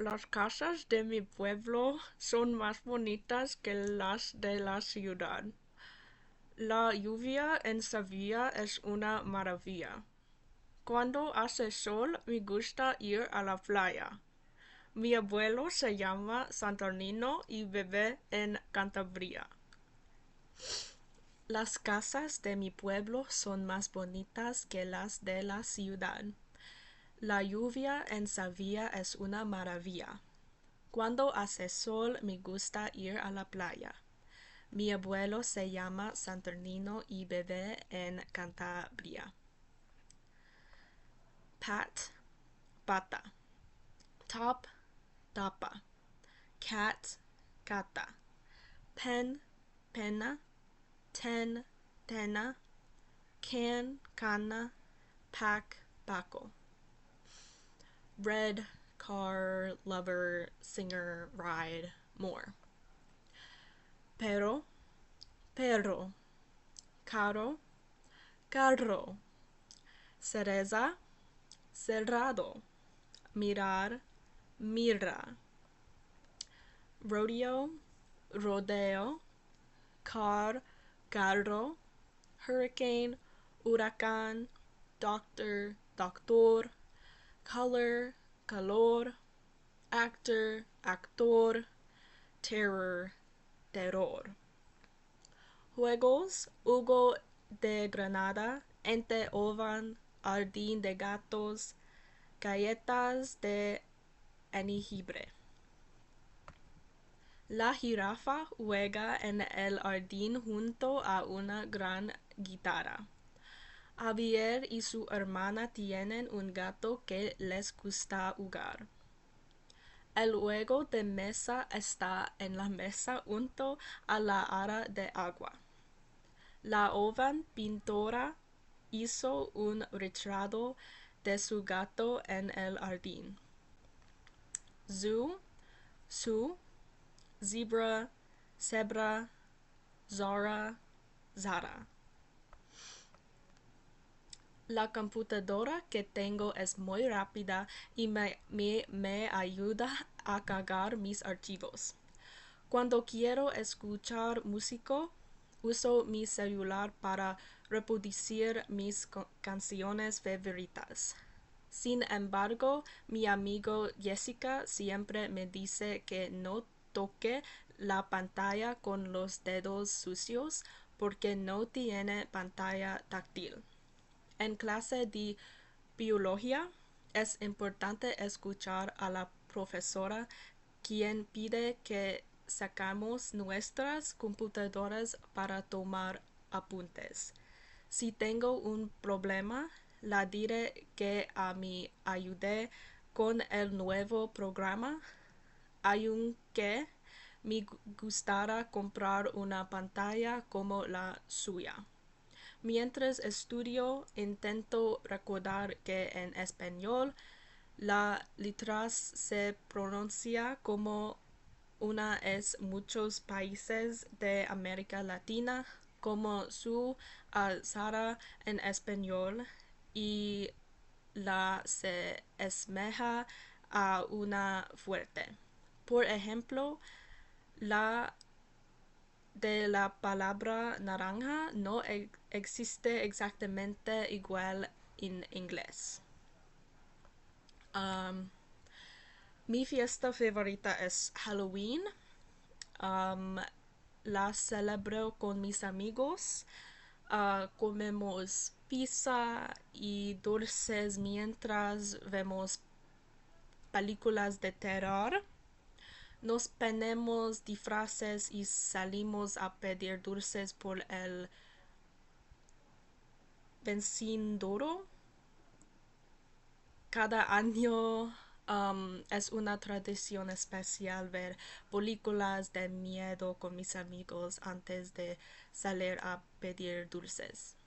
Las casas de mi pueblo son más bonitas que las de la ciudad. La lluvia en Sevilla es una maravilla. Cuando hace sol me gusta ir a la playa. Mi abuelo se llama Saturnino y vive en Cantabria. Las casas de mi pueblo son más bonitas que las de la ciudad. La lluvia en Sevilla es una maravilla. Cuando hace sol me gusta ir a la playa. Mi abuelo se llama Saturnino y vive en Cantabria. Pat, pata. Top, tapa. Cat, cata. Pen, pena. Ten, tena. Can, cana. Pack, paco. Red, car, lover, singer, ride, more. Pero, perro. Caro, carro. Cereza, cerrado. Mirar, mira. Rodeo, rodeo. Car, carro. Hurricane, huracán. Doctor, doctor. Color, calor. Actor, actor. Terror, terror. Juegos, Hugo de Granada, Ente Ovan, Jardín de Gatos, Galletas de jengibre. La jirafa juega en el jardín junto a una gran guitarra. Javier y su hermana tienen un gato que les gusta jugar. El juego de mesa está en la mesa junto a la ara de agua. La joven pintora hizo un retrato de su gato en el jardín. Zoo, zoo, zebra, zebra, zara, zara. La computadora que tengo es muy rápida y me ayuda a cargar mis archivos. Cuando quiero escuchar música, uso mi celular para reproducir mis canciones favoritas. Sin embargo, mi amigo Jessica siempre me dice que no toque la pantalla con los dedos sucios porque no tiene pantalla táctil. En clase de biología es importante escuchar a la profesora quien pide que sacamos nuestras computadoras para tomar apuntes. Si tengo un problema, la diré que a mí ayude con el nuevo programa, aunque me gustara comprar una pantalla como la suya. Mientras estudio, intento recordar que en español la letra se pronuncia como una es muchos países de América Latina, como su alzara en español, y la se asemeja a una fuerte. Por ejemplo, la de la palabra naranja no existe exactamente igual en inglés. Mi fiesta favorita es Halloween. La celebro con mis amigos. Comemos pizza y dulces mientras vemos películas de terror. Nos ponemos disfraces y salimos a pedir dulces por el vencedero. Cada año es una tradición especial ver películas de miedo con mis amigos antes de salir a pedir dulces.